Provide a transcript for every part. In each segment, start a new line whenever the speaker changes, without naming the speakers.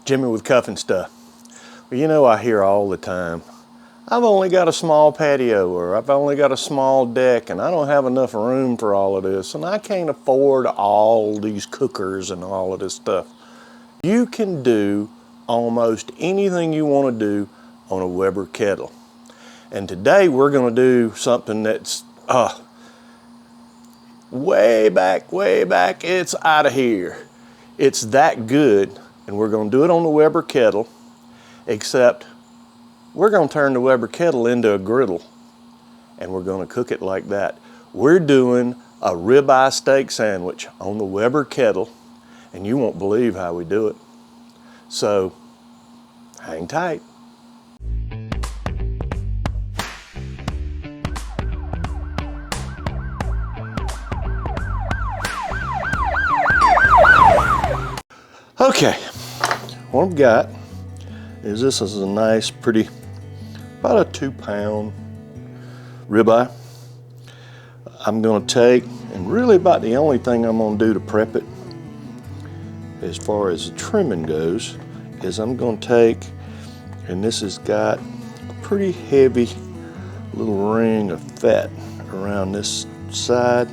Jimmy with Cuffing Stuff. Well, you know, I hear all the time, I've only got a small patio, or I've only got a small deck, and I don't have enough room for all of this, and I can't afford all these cookers and all of this stuff. You can do almost anything you want to do on a Weber kettle. And today we're going to do something that's way back, it's out of here. It's that good, and we're going to do it on the Weber kettle, except we're going to turn the Weber kettle into a griddle, and we're going to cook it like that. We're doing a ribeye steak sandwich on the Weber kettle, and you won't believe how we do it. So, hang tight. Okay, what I've got is this is a nice, pretty, about a 2-pound ribeye. I'm gonna take, and really about the only thing I'm gonna do to prep it, as far as the trimming goes, is I'm gonna take, and this has got a pretty heavy little ring of fat around this side,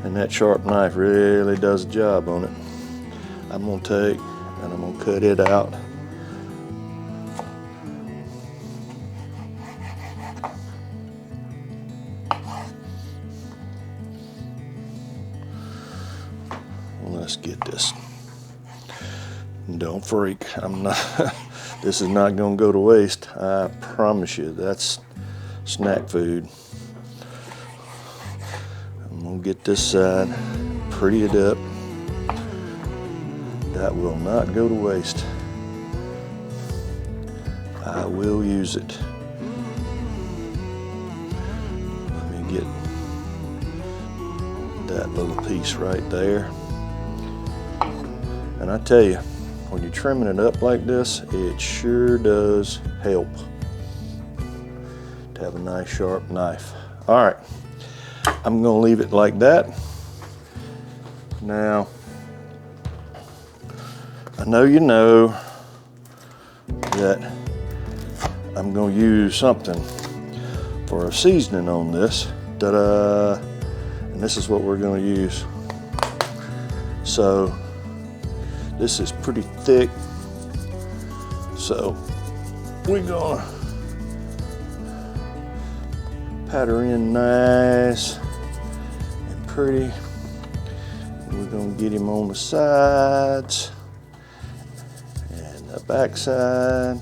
and that sharp knife really does a job on it. I'm gonna take and I'm gonna cut it out. Let's get this. Don't freak, I'm not, this is not gonna go to waste. I promise you, that's snack food. I'm gonna get this side, pretty it up. That will not go to waste. I will use it. Let me get that little piece right there. And I tell you, when you're trimming it up like this, it sure does help to have a nice sharp knife. All right, I'm gonna leave it like that. Now, I know you know that I'm gonna use something for a seasoning on this. Ta-da! And this is what we're gonna use. So, this is pretty thick. So, we're gonna pat her in nice and pretty. We're gonna get him on the sides. The back side.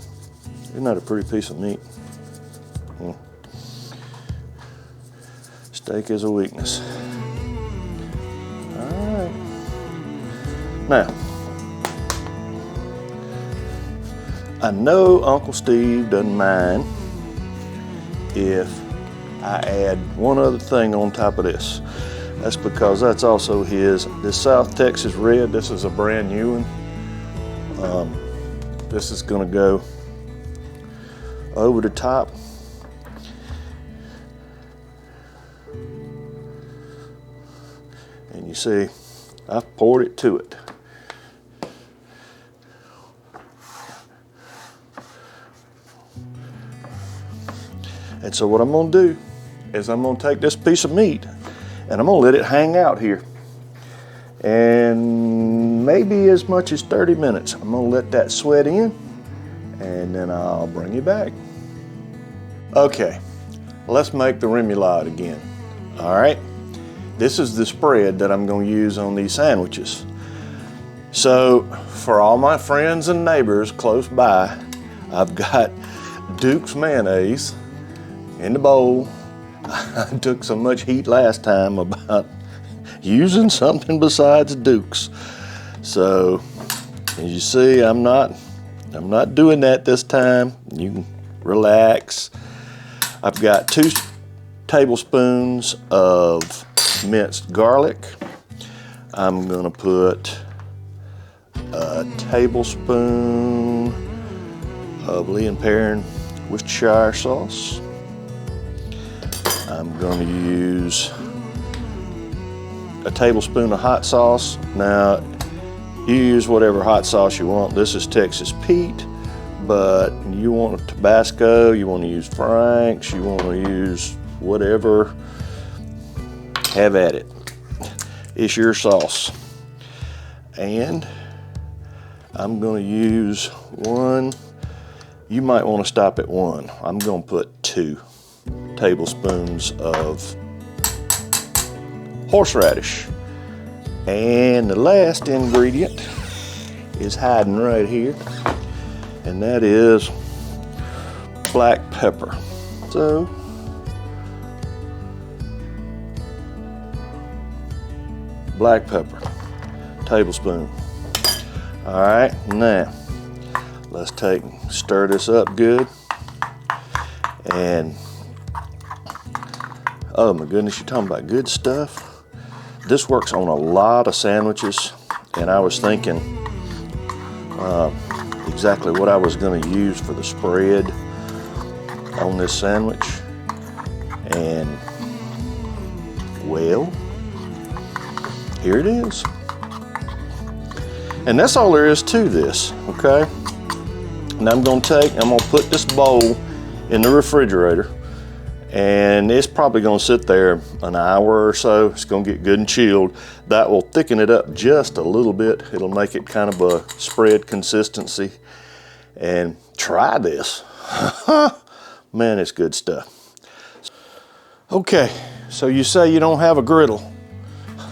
Isn't that a pretty piece of meat? Steak is a weakness. All right. Now, I know Uncle Steve doesn't mind if I add one other thing on top of this. That's because that's also his. This South Texas Red, this is a brand new one. This is gonna go over the top. And you see, I've poured it to it. And so what I'm gonna do is I'm gonna take this piece of meat and I'm gonna let it hang out here. And maybe as much as 30 minutes. I'm gonna let that sweat in and then I'll bring you back. Okay, let's make the remoulade again. All right, this is the spread that I'm gonna use on these sandwiches. So for all my friends and neighbors close by, I've got Duke's mayonnaise in the bowl. I took so much heat last time about using something besides Duke's. So, as you see, I'm not doing that this time. You can relax. I've got 2 tablespoons of minced garlic. I'm gonna put a tablespoon of Lee & Perrin Worcestershire sauce. I'm gonna use a tablespoon of hot sauce. Now, You use whatever hot sauce you want. This is Texas Pete, but you want Tabasco, you want to use Frank's, you want to use whatever, have at it. It's your sauce. And I'm going to use one. You might want to stop at one. I'm going to put 2 tablespoons of horseradish. And the last ingredient is hiding right here, and that is black pepper. So black pepper, tablespoon. All right, now let's stir this up good. And oh my goodness, you're talking about good stuff. This works on a lot of sandwiches, and I was thinking exactly what I was going to use for the spread on this sandwich. And well, here it is. And that's all there is to this, okay? And I'm going to put this bowl in the refrigerator, and it's probably going to sit there an hour or so. It's going to get good and chilled. That will thicken it up just a little bit. It'll make it kind of a spread consistency. And try this. Man, it's good stuff. Okay, so you say you don't have a griddle.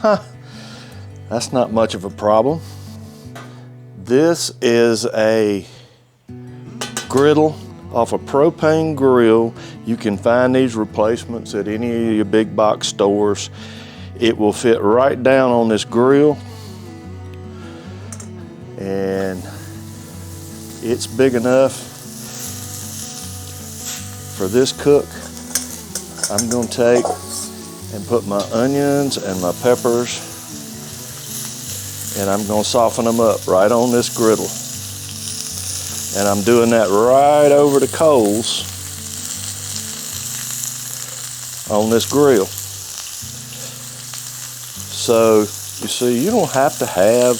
That's not much of a problem. This is a griddle off a propane grill. You can find these replacements at any of your big box stores. It will fit right down on this grill, and it's big enough for this cook. I'm going to take and put my onions and my peppers, and I'm going to soften them up right on this griddle. And I'm doing that right over the coals on this grill. So you see, you don't have to have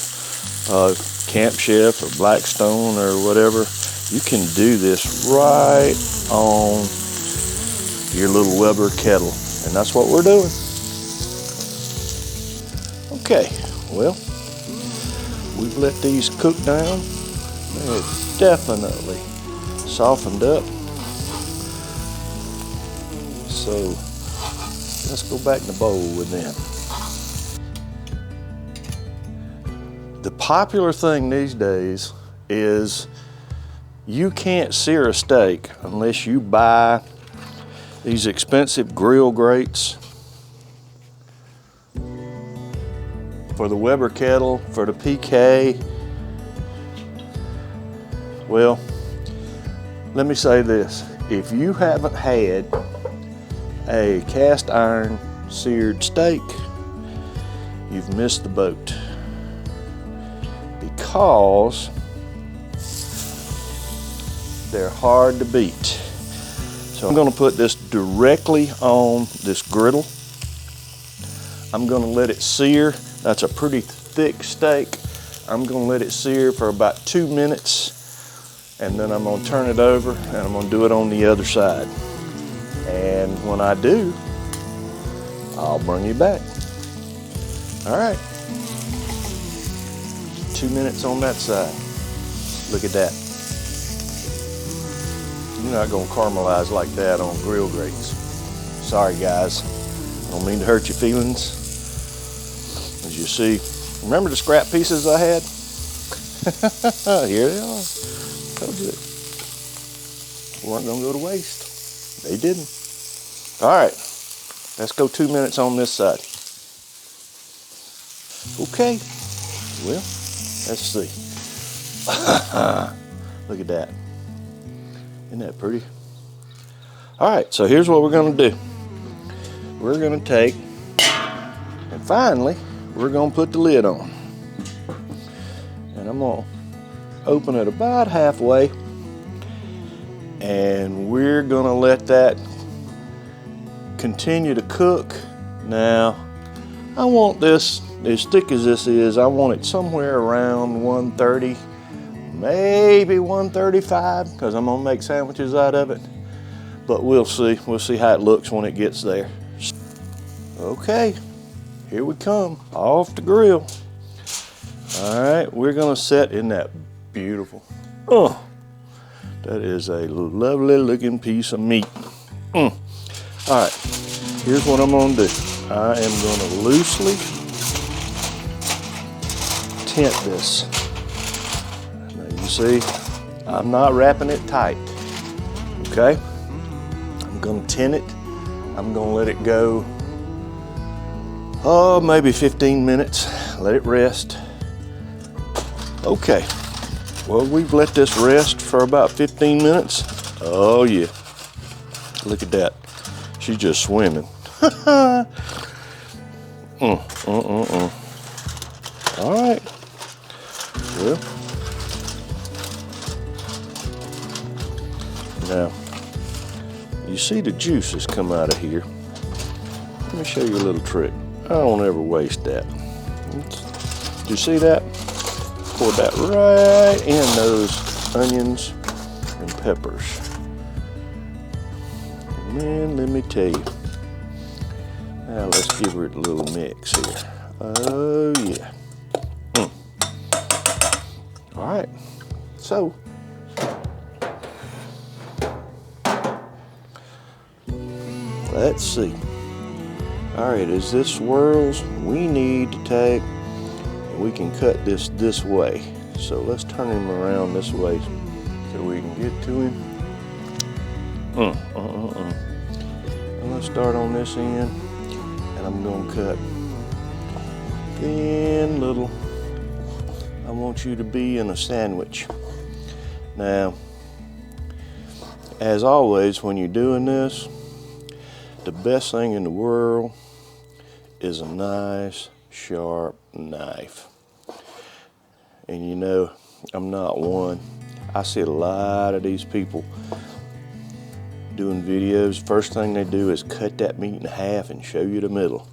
a Camp Chef or Blackstone or whatever. You can do this right on your little Weber kettle, and that's what we're doing. Okay, well, we've let these cook down. They're definitely softened up. So let's go back in the bowl with them. The popular thing these days is you can't sear a steak unless you buy these expensive grill grates. For the Weber Kettle, for the PK. Well, let me say this. If you haven't had a cast iron seared steak, you've missed the boat. Because they're hard to beat. So I'm going to put this directly on this griddle. I'm going to let it sear. That's a pretty thick steak. I'm going to let it sear for about 2 minutes, and then I'm going to turn it over and I'm going to do it on the other side. And when I do, I'll bring you back. All right. 2 minutes on that side. Look at that. You're not going to caramelize like that on grill grates. Sorry guys, I don't mean to hurt your feelings. As you see, remember the scrap pieces I had? Here they are. Told you they weren't going to go to waste. They didn't. All right, let's go 2 minutes on this side. Okay, well, let's see. Look at that. Isn't that pretty? All right, so here's what we're going to do. We're going to take, and finally, we're going to put the lid on. And I'm going to open it about halfway. And we're going to let that continue to cook. Now, I want this as thick as this is, I want it somewhere around 130, maybe 135, because I'm gonna make sandwiches out of it. But we'll see. We'll see how it looks when it gets there. Okay, here we come, off the grill. All right, we're gonna set in that beautiful, oh, that is a lovely looking piece of meat. All right, here's what I'm gonna do. I am gonna loosely tint this. Now you see, I'm not wrapping it tight, okay? I'm gonna tint it. I'm gonna let it go, oh, maybe 15 minutes. Let it rest. Okay, well, we've let this rest for about 15 minutes. Oh yeah, look at that. She's just swimming. All right, well, now, you see the juices come out of here. Let me show you a little trick. I don't ever waste that. Do you see that? Pour that right in those onions and peppers. And then let me tell you. Now let's give her a little mix here. Oh yeah. All right, so let's see. All right, as this swirls, we need to take, we can cut this way. So let's turn him around this way so we can get to him. And let's start on this end, and I'm gonna cut thin little. I want you to be in a sandwich. Now, as always, when you're doing this, the best thing in the world is a nice, sharp knife. And you know, I'm not one. I see a lot of these people doing videos. First thing they do is cut that meat in half and show you the middle.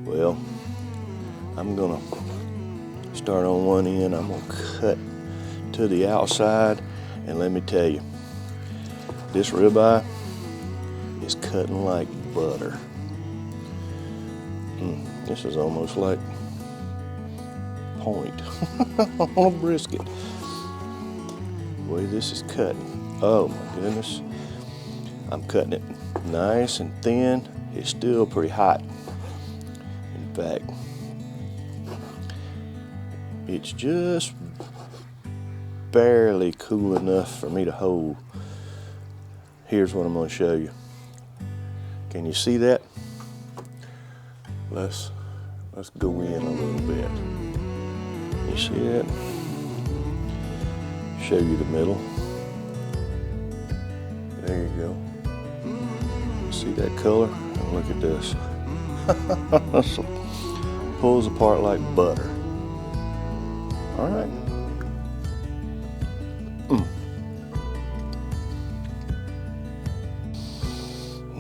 Well, I'm gonna start on one end. I'm gonna cut to the outside, and let me tell you, this ribeye is cutting like butter. This is almost like point on a brisket. The way this is cut, oh my goodness. I'm cutting it nice and thin. It's still pretty hot. In fact, it's just barely cool enough for me to hold. Here's what I'm going to show you. Can you see that? Let's go in a little bit. You see that? Show you the middle. There you go. See that color? And look at this. Pulls apart like butter. All right.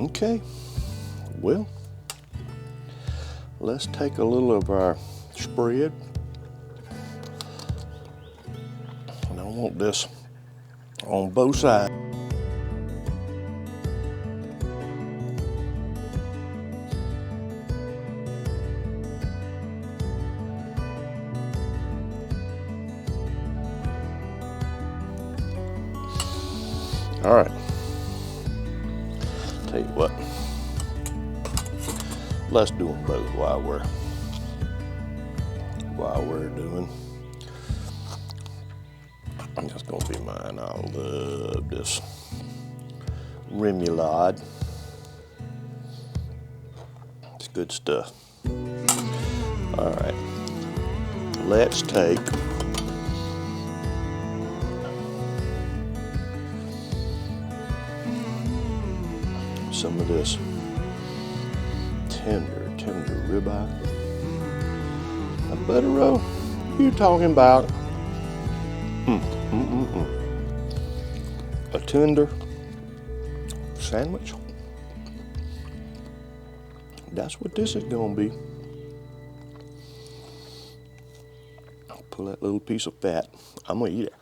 Okay. Well, let's take a little of our spread. And I want this on both sides. All right. Tell you what. Let's do them both while we're doing. That's gonna be mine. I love this remoulade. It's good stuff. All right, let's take some of this tender ribeye. A butter roll? You talking about a tender sandwich? That's what this is gonna be. Pull that little piece of fat. I'm gonna eat it.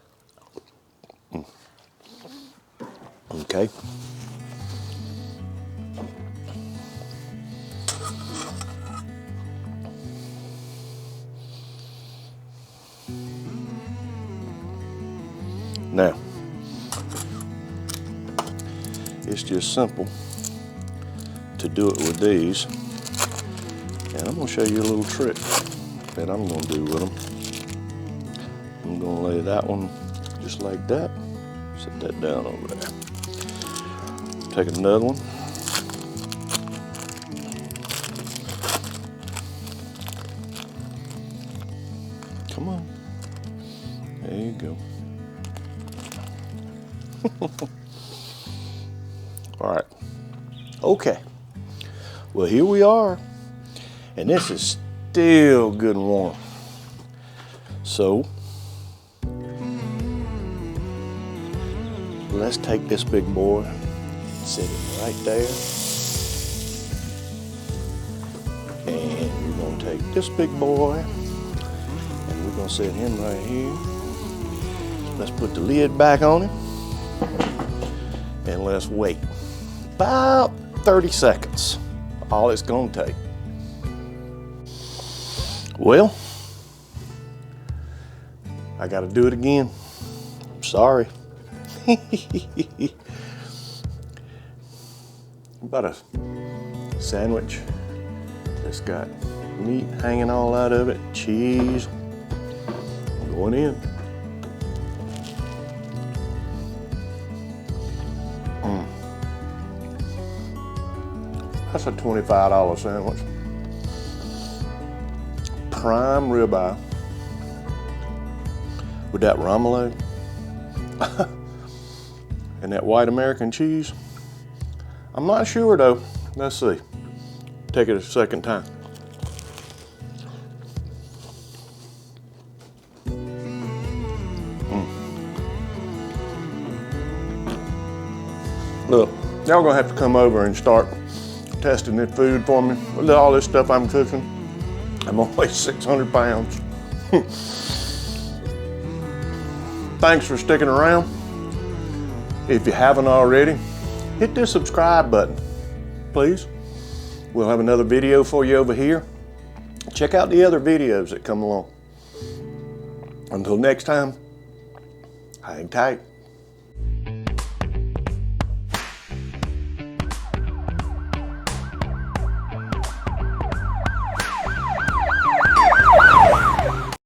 Okay. Now, it's just simple to do it with these. And I'm gonna show you a little trick that I'm gonna do with them. I'm gonna lay that one just like that. Set that down over there. Take another one. Come on. There you go. All right. Okay. Well, here we are. And this is still good and warm. So, let's take this big boy, set it right there. And we're gonna take this big boy, and we're gonna set him right here. Let's put the lid back on him, and let's wait about 30 seconds. All it's gonna take. Well, I gotta do it again. I'm sorry. About a sandwich that's got meat hanging all out of it, cheese going in. That's a $25 sandwich. Prime ribeye with that remoulade and that white American cheese. I'm not sure though. Let's see. Take it a second time. Look, y'all gonna have to come over and start testing this food for me. Look at all this stuff I'm cooking. I'm only 600 pounds. Thanks for sticking around. If you haven't already, hit the subscribe button, please. We'll have another video for you over here. Check out the other videos that come along. Until next time, hang tight.